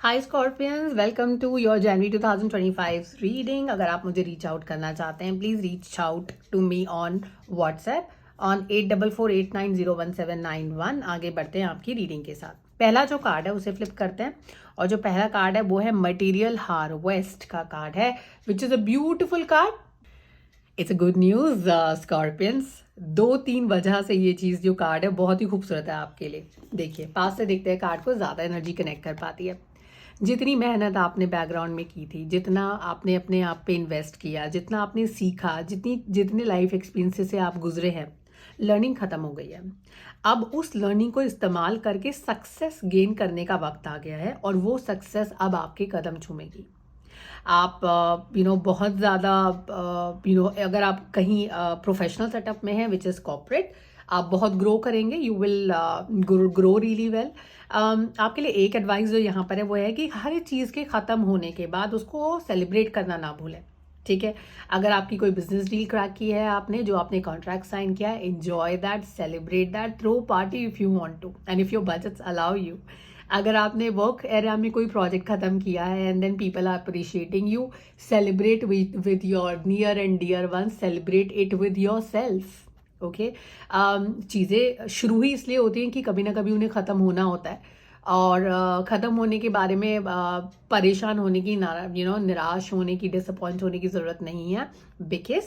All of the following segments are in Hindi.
Hi scorpions, welcome to your January 2025 reading. अगर आप मुझे रीच आउट करना चाहते हैं please reach out to me on WhatsApp on 8448901791। आगे बढ़ते हैं आपकी रीडिंग के साथ। पहला जो कार्ड है उसे फ्लिप करते हैं और जो पहला कार्ड है वो है मटेरियल हार्वेस्ट का कार्ड है, which is a beautiful card. It's a good news scorpions. 2-3 वजह से ये चीज़ जो कार्ड है बहुत ही खूबसूरत है आपके लिए। देखिए, पास से देखते हैं कार्ड को, ज़्यादा एनर्जी कनेक्ट कर पाती है। जितनी मेहनत आपने बैकग्राउंड में की थी, जितना आपने अपने आप पे इन्वेस्ट किया, जितना आपने सीखा, जितने लाइफ एक्सपीरियंसेस से आप गुजरे हैं, लर्निंग ख़त्म हो गई है। अब उस लर्निंग को इस्तेमाल करके सक्सेस गेन करने का वक्त आ गया है और वो सक्सेस अब आपके कदम चूमेगी। आप बहुत ज़्यादा अगर आप कहीं प्रोफेशनल सेटअप में हैं विच इज़ कॉर्पोरेट, आप बहुत ग्रो करेंगे। You will grow really well. आपके लिए एक एडवाइस जो यहाँ पर है वो है कि हर चीज़ के ख़त्म होने के बाद उसको सेलिब्रेट करना ना भूलें। ठीक है, अगर आपकी कोई बिजनेस डील क्रैक की है, आपने जो आपने कॉन्ट्रैक्ट साइन किया है, enjoy that, celebrate that, throw party if you want to and if your budgets allow you. अगर आपने वर्क एरिया में कोई प्रोजेक्ट खत्म किया है and then people are appreciating you, celebrate with your near and dear one, celebrate it with yourself. Okay, चीज़ें शुरू ही इसलिए होती हैं कि कभी ना कभी उन्हें ख़त्म होना होता है और ख़त्म होने के बारे में परेशान होने की, निराश होने की, डिसअपॉइंट होने की ज़रूरत नहीं है। बिकॉज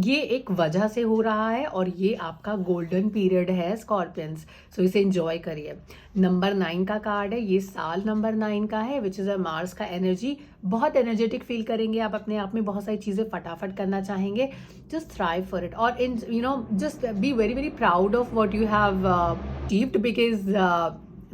ये एक वजह से हो रहा है और ये आपका गोल्डन पीरियड है स्कॉर्पियंस, सो इसे एंजॉय करिए। नंबर 9 का कार्ड है, ये साल नंबर 9 का है, विच इज़ अ मार्स का एनर्जी। बहुत एनर्जेटिक फील करेंगे आप अपने आप में, बहुत सारी चीज़ें फटाफट करना चाहेंगे। जस्ट थ्राइव फॉर इट और in just be very very proud of what you have achieved because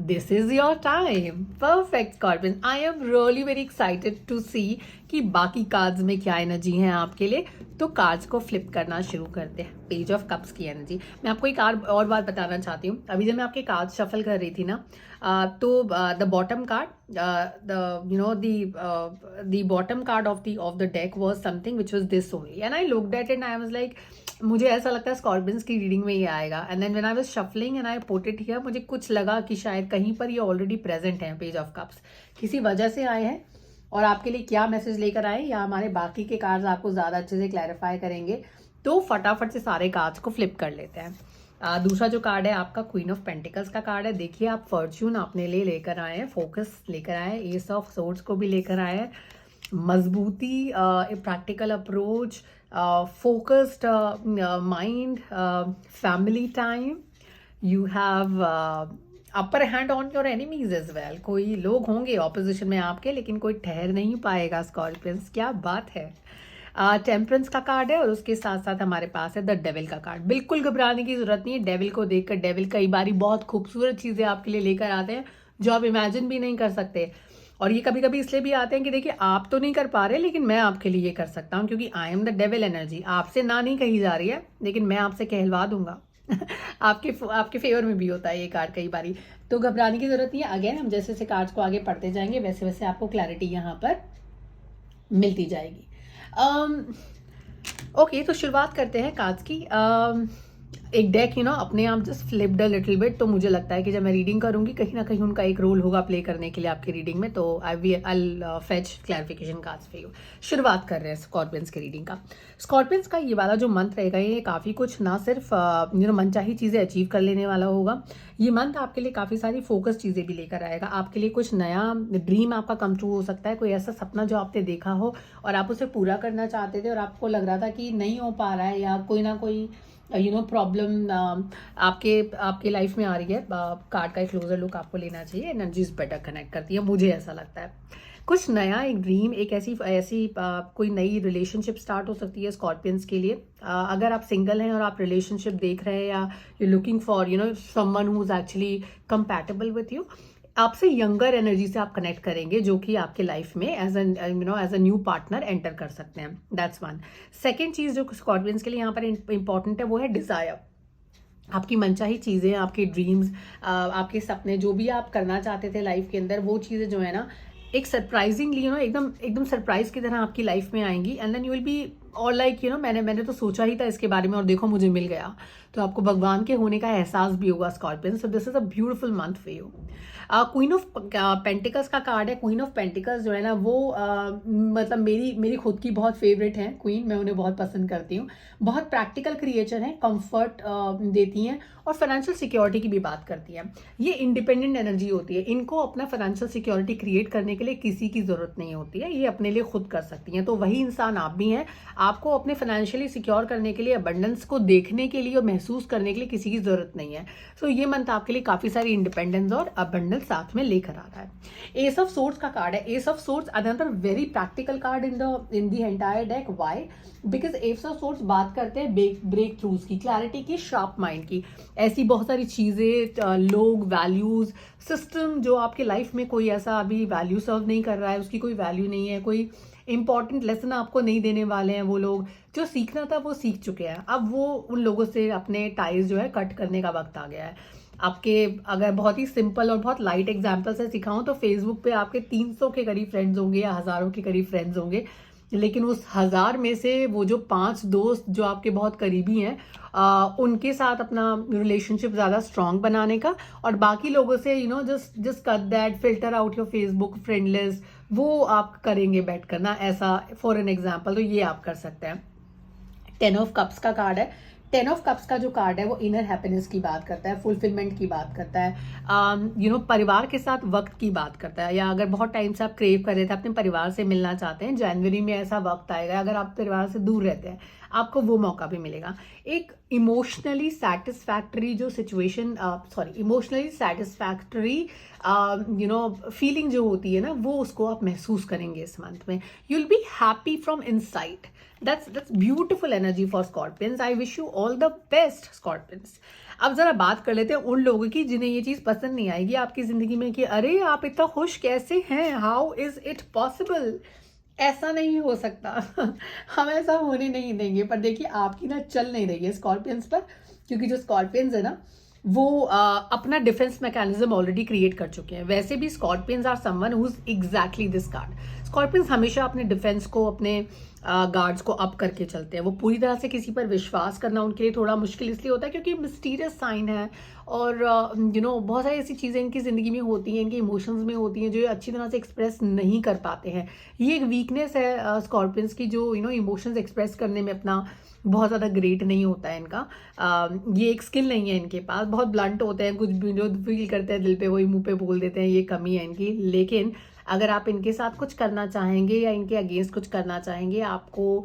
this is your time. Perfect Scorpion. I am really very excited to see कि बाकी कार्ड्स में क्या एनर्जी है आपके लिए। तो कार्ड्स को फ्लिप करना शुरू करते हैं। पेज ऑफ कप्स की एनर्जी। मैं आपको एक और बात बताना चाहती हूँ। अभी जब मैं आपके कार्ड शफल कर रही थी ना, तो the bottom card, the bottom card of the deck was something which was this only and I looked at it and I was like, मुझे ऐसा लगता है स्कॉर्पियंस की रीडिंग में ये आएगा। And then when I was shuffling and I put it here, मुझे कुछ लगा कि शायद कहीं पर ये ऑलरेडी प्रेजेंट है। पेज ऑफ कप्स किसी वजह से आए हैं और आपके लिए क्या मैसेज लेकर आए या हमारे बाकी के कार्ड्स आपको ज़्यादा अच्छे से क्लैरिफाई करेंगे। तो फटाफट से सारे कार्ड्स को फ्लिप कर लेते हैं। दूसरा जो कार्ड है आपका क्वीन ऑफ पेंटिकल्स का कार्ड है। देखिए, आप फॉर्च्यून अपने लिए लेकर आए हैं, फोकस लेकर आए हैं, एस ऑफ सोर्ड्स को भी लेकर आए हैं, मजबूती, practical approach, focused mind, family time. You have upper hand on your enemies as well. कोई लोग होंगे ऑपोजिशन में आपके, लेकिन कोई ठहर नहीं पाएगा स्कॉर्पियंस। क्या बात है। टेम्परेंस का कार्ड है और उसके साथ साथ हमारे पास है द डेविल का कार्ड। बिल्कुल घबराने की जरूरत नहीं है। डेविल को देखकर, डेविल कई बारी बहुत खूबसूरत चीजें आपके लिए लेकर आते हैं जो आप इमेजिन भी नहीं कर सकते। और ये कभी कभी इसलिए भी आते हैं कि देखिए, आप तो नहीं कर पा रहे लेकिन मैं आपके लिए ये कर सकता हूँ, क्योंकि I am the devil energy. आपसे ना नहीं कही जा रही है लेकिन मैं आपसे कहलवा दूंगा। आपके फेवर में भी होता है ये कार्ड कई बारी। तो घबराने की जरूरत नहीं है। अगेन, हम जैसे जैसे कार्ड्स को आगे पढ़ते जाएंगे वैसे वैसे आपको क्लैरिटी यहाँ पर मिलती जाएगी। ओके, तो शुरुआत करते हैं कार्ड्स की। एक डेक अपने आप just flipped a little bit, तो मुझे लगता है कि जब मैं रीडिंग करूंगी कहीं ना कहीं उनका एक रोल होगा प्ले करने के लिए आपकी रीडिंग में। तो I fetch clarification cards for you. शुरुआत कर रहे हैं स्कॉर्पियंस की रीडिंग का। स्कॉर्पियंस का ये वाला जो मंथ रहेगा, ये काफ़ी कुछ ना सिर्फ मनचाही चीज़ें अचीव कर लेने वाला होगा। ये मंथ आपके लिए काफ़ी सारी फोकस चीज़ें भी लेकर आएगा। आपके लिए कुछ नया ड्रीम आपका कम ट्रू हो सकता है। कोई ऐसा सपना जो आपने देखा हो और आप उसे पूरा करना चाहते थे और आपको लग रहा था कि नहीं हो पा रहा है, या कोई ना कोई प्रॉब्लम आपके लाइफ में आ रही है। कार्ड का एक क्लोजर लुक आपको लेना चाहिए। एनर्जीज बेटर कनेक्ट करती है, मुझे ऐसा लगता है। कुछ नया, एक ड्रीम, एक ऐसी कोई नई रिलेशनशिप स्टार्ट हो सकती है स्कॉर्पियंस के लिए। अगर आप सिंगल हैं और आप रिलेशनशिप देख रहे हैं या you looking for someone who is actually compatible with you, आपसे यंगर एनर्जी से आप कनेक्ट करेंगे जो कि आपके लाइफ में as a new partner enter कर सकते हैं। That's one. सेकेंड चीज जो स्कॉर्पियंस के लिए यहाँ पर इंपॉर्टेंट है वो है डिजायर। आपकी मनचाही चीज़ें, आपके ड्रीम्स, आपके सपने, जो भी आप करना चाहते थे लाइफ के अंदर, वो चीज़ें जो है ना एक सरप्राइजिंगली एकदम सरप्राइज की तरह आपकी लाइफ में आएंगी। And then you will be और लाइक मैंने तो सोचा ही था इसके बारे में और देखो मुझे मिल गया, तो आपको भगवान के होने का एहसास भी होगा scorpion. So this is a beautiful month for you. Queen of pentacles का कार्ड है। क्वीन ऑफ पेंटिकल्स जो है ना वो मतलब मेरी खुद की बहुत फेवरेट है क्वीन, मैं उन्हें बहुत पसंद करती हूँ। बहुत प्रैक्टिकल क्रिएचर हैं, कंफर्ट देती हैं और फाइनेंशियल सिक्योरिटी की भी बात करती हैं। ये इंडिपेंडेंट एनर्जी होती है, इनको अपना फाइनेंशियल सिक्योरिटी क्रिएट करने के लिए किसी की जरूरत नहीं होती है, ये अपने लिए खुद कर सकती हैं। तो वही इंसान आप भी हैं। आपको अपने फाइनेंशियली सिक्योर करने के लिए, अबंडेंस को देखने के लिए और महसूस करने के लिए किसी की जरूरत नहीं है। सो ये मंथ आपके लिए काफी सारी इंडिपेंडेंस और अबंडेंस साथ में लेकर आ रहा है। एस ऑफ सोर्ड्स का कार्ड है। S of swords another very practical card in the entire deck. Why? Because S of swords बात करते हैं ब्रेक थ्रूज की, क्लैरिटी की, शार्प माइंड की। ऐसी बहुत सारी चीजें, लोग, वैल्यूज, सिस्टम जो आपके लाइफ में कोई ऐसा अभी वैल्यू सर्व नहीं कर रहा है, उसकी कोई वैल्यू नहीं है, कोई इंपॉर्टेंट लेसन आपको नहीं देने वाले हैं, वो लोग जो सीखना था वो सीख चुके हैं। अब वो उन लोगों से अपने टाइज जो है कट करने का वक्त आ गया है। आपके अगर बहुत ही सिंपल और बहुत लाइट एग्जाम्पल से सिखाऊं तो फेसबुक पे आपके 300 के करीब फ्रेंड्स होंगे या हजारों के करीब फ्रेंड्स होंगे, लेकिन उस 1000 में से वो जो 5 दोस्त जो आपके बहुत करीबी हैं, उनके साथ अपना रिलेशनशिप ज़्यादा स्ट्रांग बनाने का, और बाकी लोगों से just cut that, filter out your Facebook friend list, वो आप करेंगे बैठ करना ऐसा, फॉर एन एग्जाम्पल। तो ये आप कर सकते हैं। 10 ऑफ कप्स का कार्ड है। 10 ऑफ कप्स का जो कार्ड है वो इनर हैप्पीनेस की बात करता है, फुलफिलमेंट की बात करता है, परिवार के साथ वक्त की बात करता है। या अगर बहुत टाइम से आप क्रेव कर रहे थे, अपने परिवार से मिलना चाहते हैं, जनवरी में ऐसा वक्त आएगा। अगर आप परिवार से दूर रहते हैं, आपको वो मौका भी मिलेगा। एक इमोशनली सेटिस्फैक्टरी जो सिचुएशन, इमोशनली सेटिस्फैक्टरी फीलिंग जो होती है ना, वो उसको आप महसूस करेंगे इस मंथ में। You will be happy from inside. That's beautiful energy for Scorpions. I wish you all the best, Scorpions. अब जरा बात कर लेते हैं उन लोगों की जिन्हें ये चीज पसंद नहीं आएगी आपकी जिंदगी में कि अरे आप इतना खुश कैसे हैं, हाउ इज इट पॉसिबल। ऐसा नहीं हो सकता हम ऐसा होने नहीं देंगे। पर देखिए आपकी ना चल नहीं रही है स्कॉर्पियंस पर, क्योंकि जो स्कॉर्पियंस है ना वो अपना डिफेंस मैकेनिज्म ऑलरेडी क्रिएट कर चुके हैं। वैसे भी scorpions are someone who is exactly this card. Scorpions हमेशा अपने डिफेंस को, अपने गार्ड्स को अप करके चलते हैं। वो पूरी तरह से किसी पर विश्वास करना उनके लिए थोड़ा मुश्किल इसलिए होता है क्योंकि मिस्टीरियस साइन है, और बहुत सारी ऐसी चीज़ें इनकी ज़िंदगी में होती हैं, इनके इमोशंस में होती हैं जो ये अच्छी तरह से एक्सप्रेस नहीं कर पाते हैं। ये एक वीकनेस है स्कॉर्पियंस की, जो इमोशंस एक्सप्रेस करने में अपना बहुत ज़्यादा ग्रेट नहीं होता है इनका। ये एक स्किल नहीं है इनके पास, बहुत ब्लंट होते हैं, कुछ भी जो फील करते हैं दिल पे वही मुंह पे बोल देते हैं, ये कमी है इनकी। लेकिन अगर आप इनके साथ कुछ करना चाहेंगे या इनके अगेंस्ट कुछ करना चाहेंगे, आपको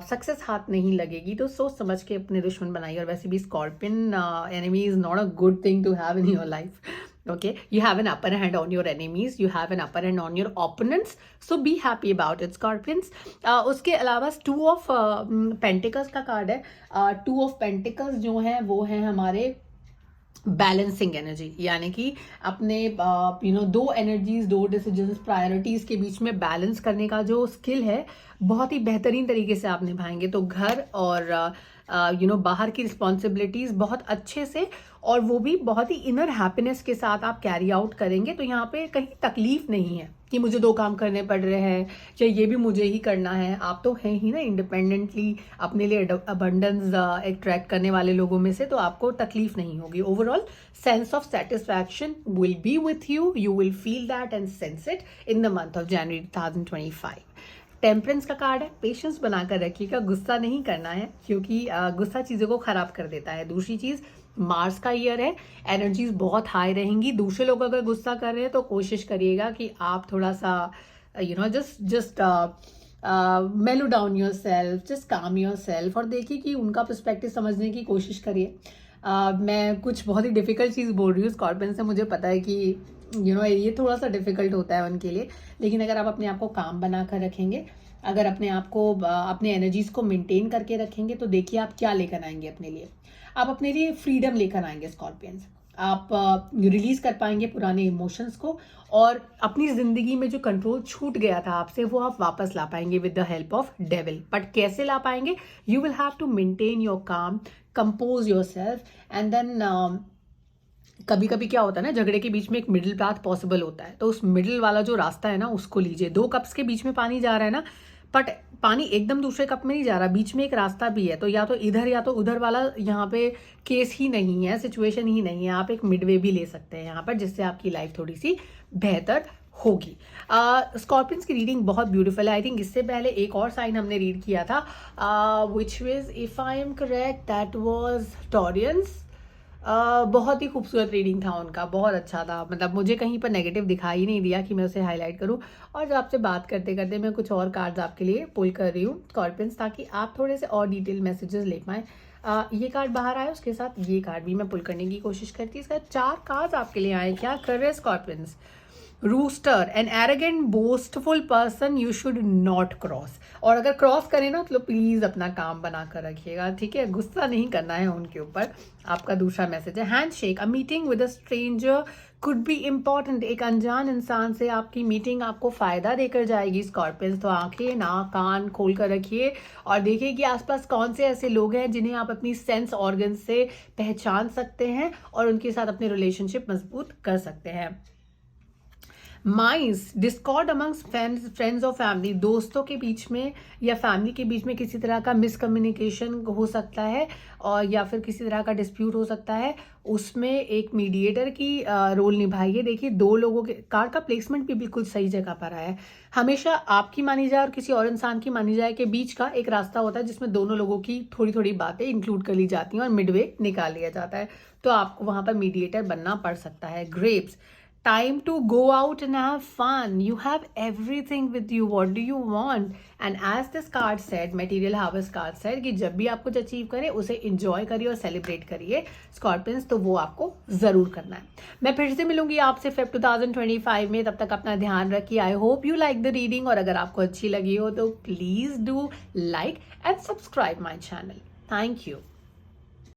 सक्सेस हाथ नहीं लगेगी। तो सोच समझ के अपने दुश्मन बनाइए। और वैसे भी scorpion enemy is not a good thing to have in your life. Okay, you have an upper hand on your enemies, you have an upper hand on your opponents, so be happy about it, Scorpions. उसके अलावा 2 ऑफ पेंटिकल्स का कार्ड है। 2 ऑफ पेंटिकल्स जो है वो है हमारे बैलेंसिंग एनर्जी, यानी कि अपने दो एनर्जीज, दो डिसीजंस, प्रायोरिटीज के बीच में बैलेंस करने का जो स्किल है बहुत ही बेहतरीन तरीके से आप निभाएंगे। तो घर और बाहर की रिस्पॉन्सिबिलिटीज बहुत अच्छे से, और वो भी बहुत ही इनर हैप्पीनेस के साथ आप कैरी आउट करेंगे। तो यहाँ पे कहीं तकलीफ नहीं है कि मुझे 2 काम करने पड़ रहे हैं या ये भी मुझे ही करना है। आप तो हैं ही ना इंडिपेंडेंटली अपने लिए अबंडेंस अट्रैक्ट करने वाले लोगों में से, तो आपको तकलीफ नहीं होगी। Overall sense of satisfaction will be with you, you will feel that and sense it in the month of January 2025। Temperance का कार्ड है। पेशेंस बनाकर रखिएगा, गुस्सा नहीं करना है क्योंकि गुस्सा चीज़ों को खराब कर देता है। दूसरी चीज़, मार्स का ईयर है, एनर्जीज बहुत हाई रहेंगी। दूसरे लोग अगर गुस्सा कर रहे हैं तो कोशिश करिएगा कि आप थोड़ा सा जस्ट मेलो डाउन योर सेल्फ, जस्ट काम योर सेल्फ, और देखिए कि उनका पर्सपेक्टिव समझने की कोशिश करिए। मैं कुछ बहुत ही डिफिकल्ट चीज़ बोल रही हूँ स्कॉर्पियन से, मुझे पता है कि ये थोड़ा सा डिफिकल्ट होता है उनके लिए, लेकिन अगर आप अपने आप को काम बना कर रखेंगे, अगर अपने आप को अपने एनर्जीज को मेंटेन करके रखेंगे, तो देखिए आप क्या लेकर आएंगे अपने लिए। आप अपने लिए फ्रीडम लेकर आएंगे स्कॉर्पियंस। आप रिलीज कर पाएंगे पुराने इमोशंस को, और अपनी जिंदगी में जो कंट्रोल छूट गया था आपसे वो आप वापस ला पाएंगे with the help of devil. But कैसे ला पाएंगे? You will have to maintain your calm, compose your self, and then कभी कभी क्या होता है ना, झगड़े के बीच में एक मिडिल पाथ पॉसिबल होता है, तो उस मिडिल वाला जो रास्ता है ना उसको लीजिए। 2 कप्स के बीच में पानी जा रहा है ना, बट पानी एकदम दूसरे कप में नहीं जा रहा, बीच में एक रास्ता भी है, तो या तो इधर या तो उधर वाला यहाँ पे केस ही नहीं है, सिचुएशन ही नहीं है, आप एक मिडवे भी ले सकते हैं यहाँ पर, जिससे आपकी लाइफ थोड़ी सी बेहतर होगी। स्कॉर्पियंस की रीडिंग बहुत ब्यूटीफुल है। आई थिंक इससे पहले एक और साइन हमने रीड किया था, which was, if I am correct, that was Taureans. बहुत ही खूबसूरत रीडिंग था उनका, बहुत अच्छा था, मतलब मुझे कहीं पर नेगेटिव दिखाई ही नहीं दिया कि मैं उसे हाईलाइट करूं। और जो आपसे बात करते करते मैं कुछ और कार्ड्स आपके लिए पुल कर रही हूँ स्कॉर्पियंस, ताकि आप थोड़े से और डिटेल मैसेजेस ले पाएँ। ये कार्ड बाहर आया, उसके साथ ये कार्ड भी मैं पुल करने की कोशिश करती हूँ। इसका 4 कार्ड्स आपके लिए आए। क्या कर रहे हैं scorpions? Rooster, an arrogant boastful person you should not cross. और अगर क्रॉस करें ना तो प्लीज अपना काम बना कर रखिएगा, ठीक है, गुस्सा नहीं करना है उनके ऊपर। आपका दूसरा मैसेज है handshake, a meeting with a stranger could be important. एक अनजान इंसान से आपकी मीटिंग आपको फायदा देकर जाएगी स्कॉर्पियंस। तो आंखें नाक कान खोल कर रखिए और देखिए कि आसपास कौन से ऐसे लोग हैं जिन्हें आप अपनी सेंस ऑर्गन से पहचान सकते हैं और उनके साथ अपने रिलेशनशिप मजबूत कर सकते हैं। माइंस, डिस्कॉर्ड अमंग्स फ्रेंड्स और फैमिली, दोस्तों के बीच में या फैमिली के बीच में किसी तरह का मिसकम्युनिकेशन हो सकता है और या फिर किसी तरह का डिस्प्यूट हो सकता है, उसमें एक मीडिएटर की रोल निभाइए। देखिए 2 लोगों के कार्ड का प्लेसमेंट भी बिल्कुल सही जगह पर आया है। हमेशा आपकी मानी जाए और किसी और इंसान की मानी जाए के बीच का एक रास्ता होता है जिसमें दोनों लोगों की थोड़ी थोड़ी बातें इंक्लूड कर ली जाती हैं और मिडवे निकाल लिया जाता है, तो आपको वहां पर मीडिएटर बनना पड़ सकता है। Grapes, time to go out and have fun. You have everything with you. What do you want? And as this card said, Material Harvest card said कि जब भी आप कुछ अचीव करें उसे enjoy करिए और सेलिब्रेट करिए स्कॉर्पियंस, तो वो आपको जरूर करना है। मैं फिर से मिलूंगी आपसे फेब 2025 में, तब तक अपना ध्यान रखिए। I hope you like the reading, और अगर आपको अच्छी लगी हो तो please do like and subscribe my channel. Thank you.